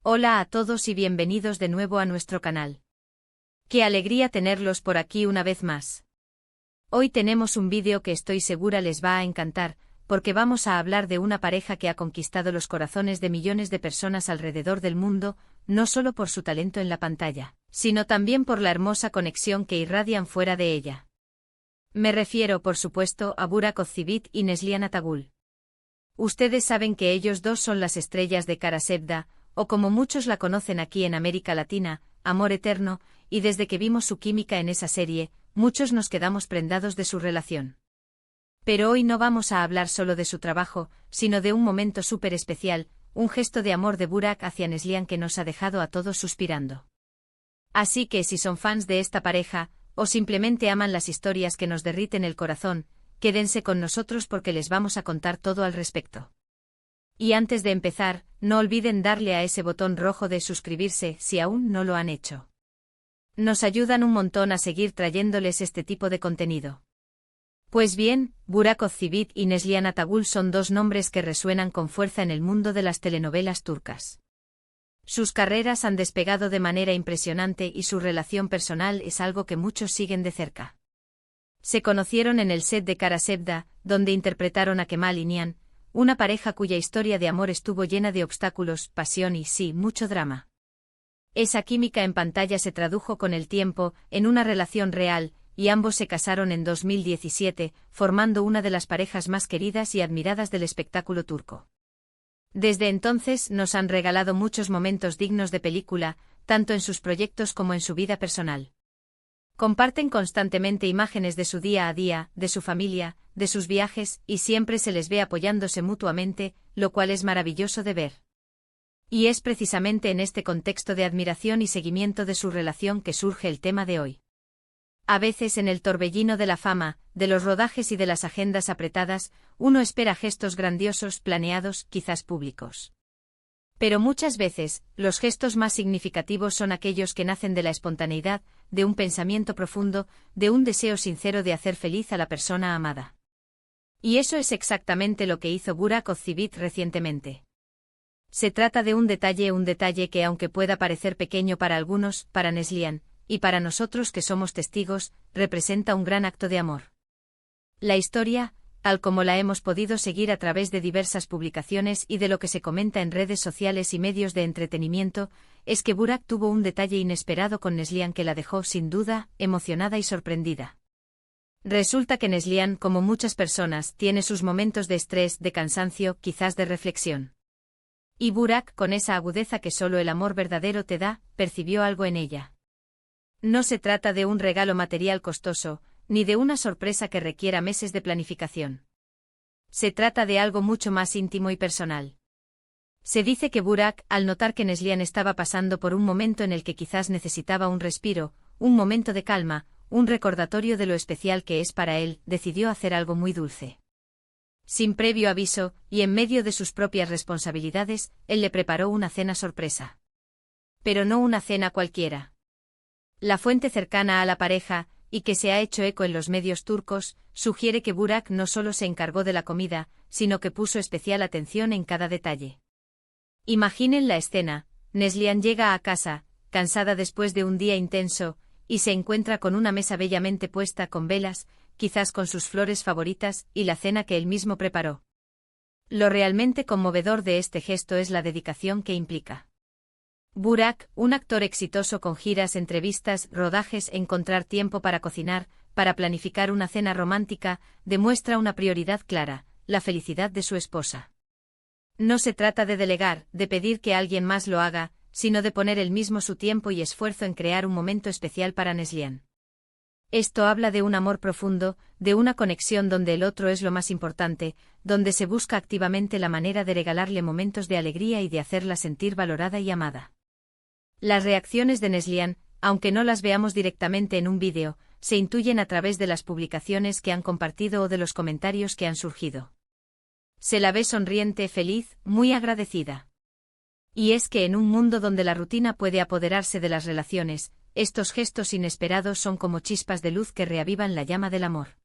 Hola a todos y bienvenidos de nuevo a nuestro canal. Qué alegría tenerlos por aquí una vez más. Hoy tenemos un vídeo que estoy segura les va a encantar, porque vamos a hablar de una pareja que ha conquistado los corazones de millones de personas alrededor del mundo, no solo por su talento en la pantalla, sino también por la hermosa conexión que irradian fuera de ella. Me refiero, por supuesto, a Burak Ozceğit y Neslihan Atagül. Ustedes saben que ellos dos son las estrellas de Kara Sevda, o como muchos la conocen aquí en América Latina, Amor Eterno, y desde que vimos su química en esa serie, muchos nos quedamos prendados de su relación. Pero hoy no vamos a hablar solo de su trabajo, sino de un momento súper especial, un gesto de amor de Burak hacia Neslihan que nos ha dejado a todos suspirando. Así que si son fans de esta pareja, o simplemente aman las historias que nos derriten el corazón, quédense con nosotros porque les vamos a contar todo al respecto. Y antes de empezar, no olviden darle a ese botón rojo de suscribirse si aún no lo han hecho. Nos ayudan un montón a seguir trayéndoles este tipo de contenido. Pues bien, Burak Ozceğit y Neslihan Atagül son dos nombres que resuenan con fuerza en el mundo de las telenovelas turcas. Sus carreras han despegado de manera impresionante y su relación personal es algo que muchos siguen de cerca. Se conocieron en el set de Kara Sevda, donde interpretaron a Kemal y Nihan, una pareja cuya historia de amor estuvo llena de obstáculos, pasión y, sí, mucho drama. Esa química en pantalla se tradujo con el tiempo en una relación real, y ambos se casaron en 2017, formando una de las parejas más queridas y admiradas del espectáculo turco. Desde entonces nos han regalado muchos momentos dignos de película, tanto en sus proyectos como en su vida personal. Comparten constantemente imágenes de su día a día, de su familia, de sus viajes, y siempre se les ve apoyándose mutuamente, lo cual es maravilloso de ver. Y es precisamente en este contexto de admiración y seguimiento de su relación que surge el tema de hoy. A veces en el torbellino de la fama, de los rodajes y de las agendas apretadas, uno espera gestos grandiosos, planeados, quizás públicos. Pero muchas veces, los gestos más significativos son aquellos que nacen de la espontaneidad, de un pensamiento profundo, de un deseo sincero de hacer feliz a la persona amada. Y eso es exactamente lo que hizo Burak Ozceğit recientemente. Se trata de un detalle que aunque pueda parecer pequeño para algunos, para Neslihan, y para nosotros que somos testigos, representa un gran acto de amor. La historia, tal como la hemos podido seguir a través de diversas publicaciones y de lo que se comenta en redes sociales y medios de entretenimiento, es que Burak tuvo un detalle inesperado con Neslihan que la dejó, sin duda, emocionada y sorprendida. Resulta que Neslihan, como muchas personas, tiene sus momentos de estrés, de cansancio, quizás de reflexión. Y Burak, con esa agudeza que solo el amor verdadero te da, percibió algo en ella. No se trata de un regalo material costoso, ni de una sorpresa que requiera meses de planificación. Se trata de algo mucho más íntimo y personal. Se dice que Burak, al notar que Neslihan estaba pasando por un momento en el que quizás necesitaba un respiro, un momento de calma, un recordatorio de lo especial que es para él, decidió hacer algo muy dulce. Sin previo aviso, y en medio de sus propias responsabilidades, él le preparó una cena sorpresa. Pero no una cena cualquiera. La fuente cercana a la pareja, y que se ha hecho eco en los medios turcos, sugiere que Burak no solo se encargó de la comida, sino que puso especial atención en cada detalle. Imaginen la escena: Neslihan llega a casa, cansada después de un día intenso, y se encuentra con una mesa bellamente puesta con velas, quizás con sus flores favoritas, y la cena que él mismo preparó. Lo realmente conmovedor de este gesto es la dedicación que implica. Burak, un actor exitoso con giras, entrevistas, rodajes, encontrar tiempo para cocinar, para planificar una cena romántica, demuestra una prioridad clara: la felicidad de su esposa. No se trata de delegar, de pedir que alguien más lo haga, sino de poner él mismo su tiempo y esfuerzo en crear un momento especial para Neslihan. Esto habla de un amor profundo, de una conexión donde el otro es lo más importante, donde se busca activamente la manera de regalarle momentos de alegría y de hacerla sentir valorada y amada. Las reacciones de Neslihan, aunque no las veamos directamente en un vídeo, se intuyen a través de las publicaciones que han compartido o de los comentarios que han surgido. Se la ve sonriente, feliz, muy agradecida. Y es que en un mundo donde la rutina puede apoderarse de las relaciones, estos gestos inesperados son como chispas de luz que reavivan la llama del amor.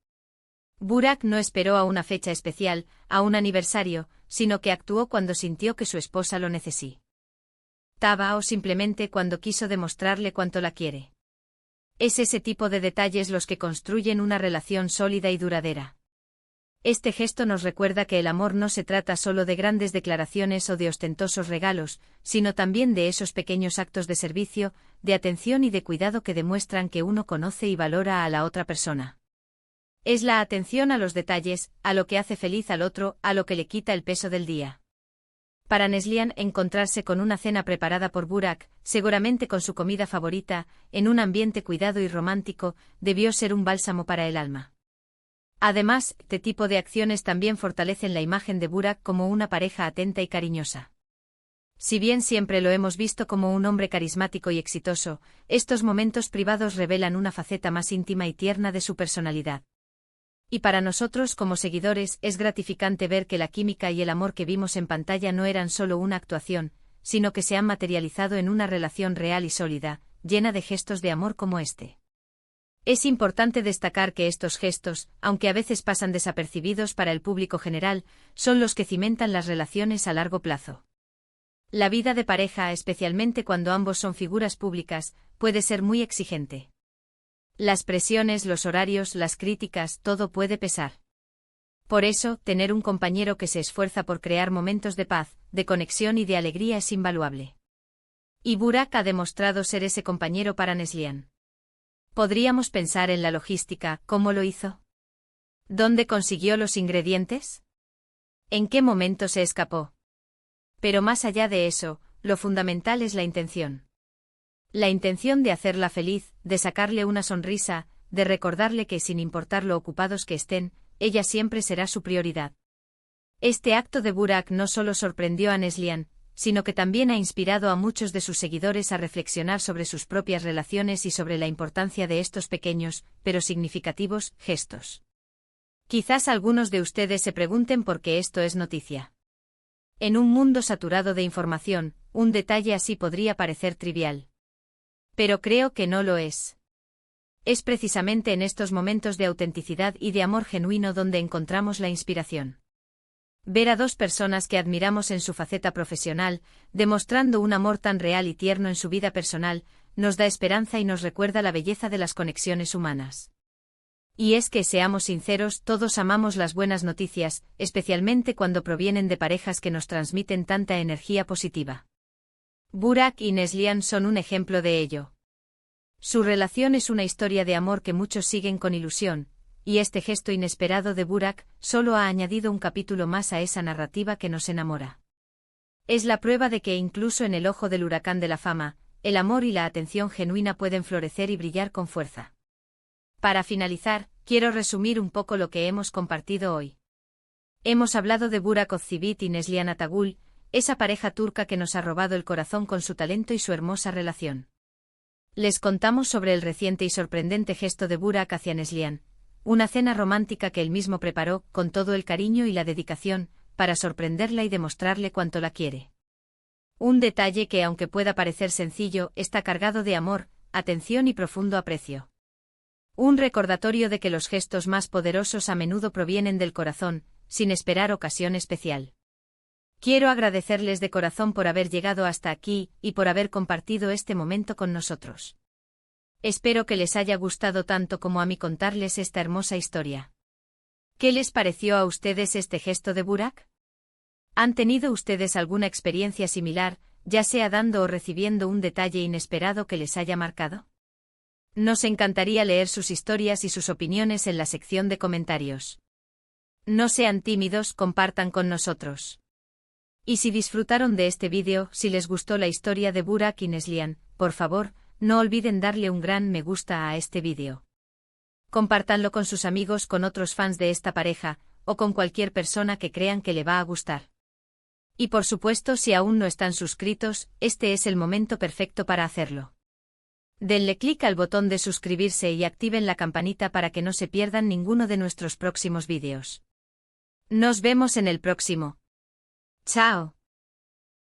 Burak no esperó a una fecha especial, a un aniversario, sino que actuó cuando sintió que su esposa lo necesitaba. Taba o simplemente cuando quiso demostrarle cuánto la quiere. Es ese tipo de detalles los que construyen una relación sólida y duradera. Este gesto nos recuerda que el amor no se trata solo de grandes declaraciones o de ostentosos regalos, sino también de esos pequeños actos de servicio, de atención y de cuidado que demuestran que uno conoce y valora a la otra persona. Es la atención a los detalles, a lo que hace feliz al otro, a lo que le quita el peso del día. Para Neslihan, encontrarse con una cena preparada por Burak, seguramente con su comida favorita, en un ambiente cuidado y romántico, debió ser un bálsamo para el alma. Además, este tipo de acciones también fortalecen la imagen de Burak como una pareja atenta y cariñosa. Si bien siempre lo hemos visto como un hombre carismático y exitoso, estos momentos privados revelan una faceta más íntima y tierna de su personalidad. Y para nosotros como seguidores es gratificante ver que la química y el amor que vimos en pantalla no eran solo una actuación, sino que se han materializado en una relación real y sólida, llena de gestos de amor como este. Es importante destacar que estos gestos, aunque a veces pasan desapercibidos para el público general, son los que cimentan las relaciones a largo plazo. La vida de pareja, especialmente cuando ambos son figuras públicas, puede ser muy exigente. Las presiones, los horarios, las críticas, todo puede pesar. Por eso, tener un compañero que se esfuerza por crear momentos de paz, de conexión y de alegría es invaluable. Y Burak ha demostrado ser ese compañero para Neslihan. ¿Podríamos pensar en la logística, cómo lo hizo? ¿Dónde consiguió los ingredientes? ¿En qué momento se escapó? Pero más allá de eso, lo fundamental es la intención. La intención de hacerla feliz, de sacarle una sonrisa, de recordarle que sin importar lo ocupados que estén, ella siempre será su prioridad. Este acto de Burak no solo sorprendió a Neslihan, sino que también ha inspirado a muchos de sus seguidores a reflexionar sobre sus propias relaciones y sobre la importancia de estos pequeños, pero significativos, gestos. Quizás algunos de ustedes se pregunten por qué esto es noticia. En un mundo saturado de información, un detalle así podría parecer trivial. Pero creo que no lo es. Es precisamente en estos momentos de autenticidad y de amor genuino donde encontramos la inspiración. Ver a dos personas que admiramos en su faceta profesional, demostrando un amor tan real y tierno en su vida personal, nos da esperanza y nos recuerda la belleza de las conexiones humanas. Y es que, seamos sinceros, todos amamos las buenas noticias, especialmente cuando provienen de parejas que nos transmiten tanta energía positiva. Burak y Neslihan son un ejemplo de ello. Su relación es una historia de amor que muchos siguen con ilusión, y este gesto inesperado de Burak solo ha añadido un capítulo más a esa narrativa que nos enamora. Es la prueba de que incluso en el ojo del huracán de la fama, el amor y la atención genuina pueden florecer y brillar con fuerza. Para finalizar, quiero resumir un poco lo que hemos compartido hoy. Hemos hablado de Burak Özçivit y Neslihan Atagul, esa pareja turca que nos ha robado el corazón con su talento y su hermosa relación. Les contamos sobre el reciente y sorprendente gesto de Burak hacia Neslihan, una cena romántica que él mismo preparó, con todo el cariño y la dedicación, para sorprenderla y demostrarle cuánto la quiere. Un detalle que, aunque pueda parecer sencillo, está cargado de amor, atención y profundo aprecio. Un recordatorio de que los gestos más poderosos a menudo provienen del corazón, sin esperar ocasión especial. Quiero agradecerles de corazón por haber llegado hasta aquí, y por haber compartido este momento con nosotros. Espero que les haya gustado tanto como a mí contarles esta hermosa historia. ¿Qué les pareció a ustedes este gesto de Burak? ¿Han tenido ustedes alguna experiencia similar, ya sea dando o recibiendo un detalle inesperado que les haya marcado? Nos encantaría leer sus historias y sus opiniones en la sección de comentarios. No sean tímidos, compartan con nosotros. Y si disfrutaron de este vídeo, si les gustó la historia de Burak y Neslihan, por favor, no olviden darle un gran me gusta a este vídeo. Compártanlo con sus amigos, con otros fans de esta pareja, o con cualquier persona que crean que le va a gustar. Y por supuesto, si aún no están suscritos, este es el momento perfecto para hacerlo. Denle clic al botón de suscribirse y activen la campanita para que no se pierdan ninguno de nuestros próximos vídeos. Nos vemos en el próximo. ¡Chao!